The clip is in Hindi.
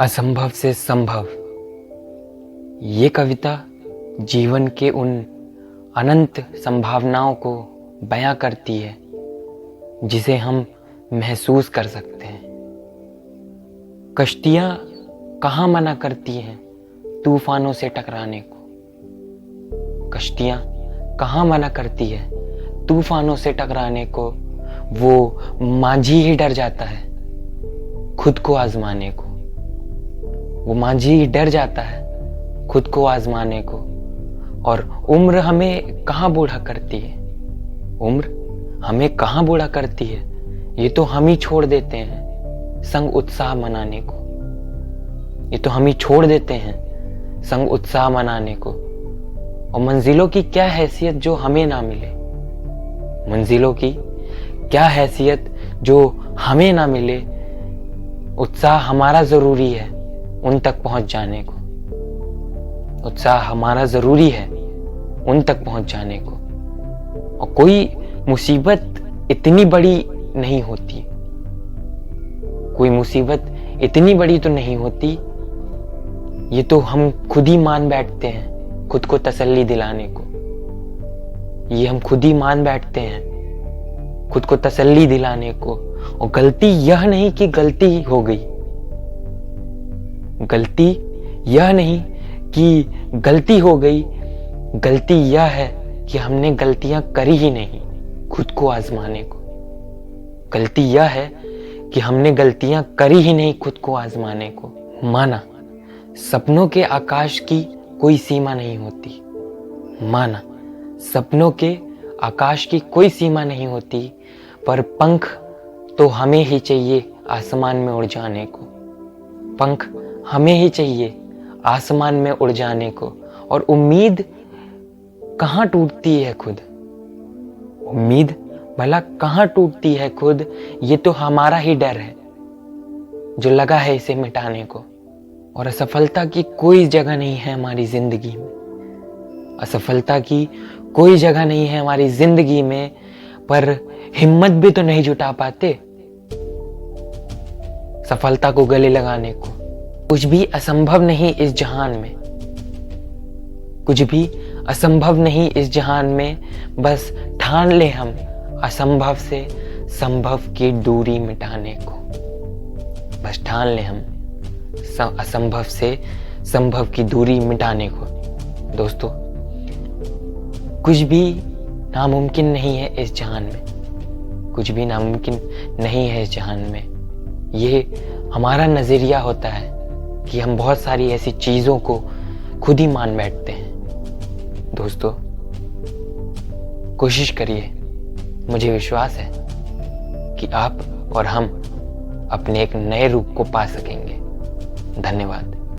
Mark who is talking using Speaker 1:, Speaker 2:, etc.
Speaker 1: असंभव से संभव। ये कविता जीवन के उन अनंत संभावनाओं को बयां करती है जिसे हम महसूस कर सकते हैं। कश्तियां कहाँ मना करती हैं तूफानों से टकराने को। कश्तियां कहाँ मना करती है तूफानों से टकराने को। वो मांझी ही डर जाता है खुद को आजमाने को। वो मांझी ही डर जाता है खुद को आजमाने को। और उम्र हमें कहाँ बूढ़ा करती है। उम्र हमें कहाँ बूढ़ा करती है ये तो हम ही छोड़ देते हैं संग उत्साह मनाने को। ये तो हम ही छोड़ देते हैं संग उत्साह मनाने को। और मंजिलों की क्या हैसियत जो हमें ना मिले। मंजिलों की क्या हैसियत जो हमें ना मिले। उत्साह हमारा जरूरी है उन तक पहुंच जाने को। उत्साह हमारा जरूरी है उन तक पहुंच जाने को। और कोई मुसीबत इतनी बड़ी नहीं होती। कोई मुसीबत इतनी बड़ी तो नहीं होती। ये तो हम खुद ही मान बैठते हैं खुद को तसल्ली दिलाने को। ये हम खुद ही मान बैठते हैं खुद को तसल्ली दिलाने को। और गलती यह नहीं कि गलती हो गई। गलती यह नहीं कि गलती हो गई। गलती यह है कि हमने गलतियां करी ही नहीं खुद को आजमाने को। गलती यह है कि हमने गलतियां करी ही नहीं खुद को आजमाने को। माना सपनों के आकाश की कोई सीमा नहीं होती। माना सपनों के आकाश की कोई सीमा नहीं होती। पर पंख तो हमें ही चाहिए आसमान में उड़ जाने को। पंख हमें ही चाहिए आसमान में उड़ जाने को। और उम्मीद कहाँ टूटती है खुद। उम्मीद भला कहाँ टूटती है खुद। ये तो हमारा ही डर है जो लगा है इसे मिटाने को। और असफलता की कोई जगह नहीं है हमारी जिंदगी में। असफलता की कोई जगह नहीं है हमारी जिंदगी में। पर हिम्मत भी तो नहीं जुटा पाते सफलता को गले लगाने को। कुछ भी असंभव नहीं इस जहान में। कुछ भी असंभव नहीं इस जहान में। बस ठान ले हम असंभव से संभव की दूरी मिटाने को। बस ठान ले हम असंभव से संभव की दूरी मिटाने को। दोस्तों कुछ भी नामुमकिन नहीं है इस जहान में। कुछ भी नामुमकिन नहीं है इस जहान में। ये हमारा नजरिया होता है कि हम बहुत सारी ऐसी चीजों को खुद ही मान बैठते हैं। दोस्तों कोशिश करिए। मुझे विश्वास है कि आप और हम अपने एक नए रूप को पा सकेंगे। धन्यवाद।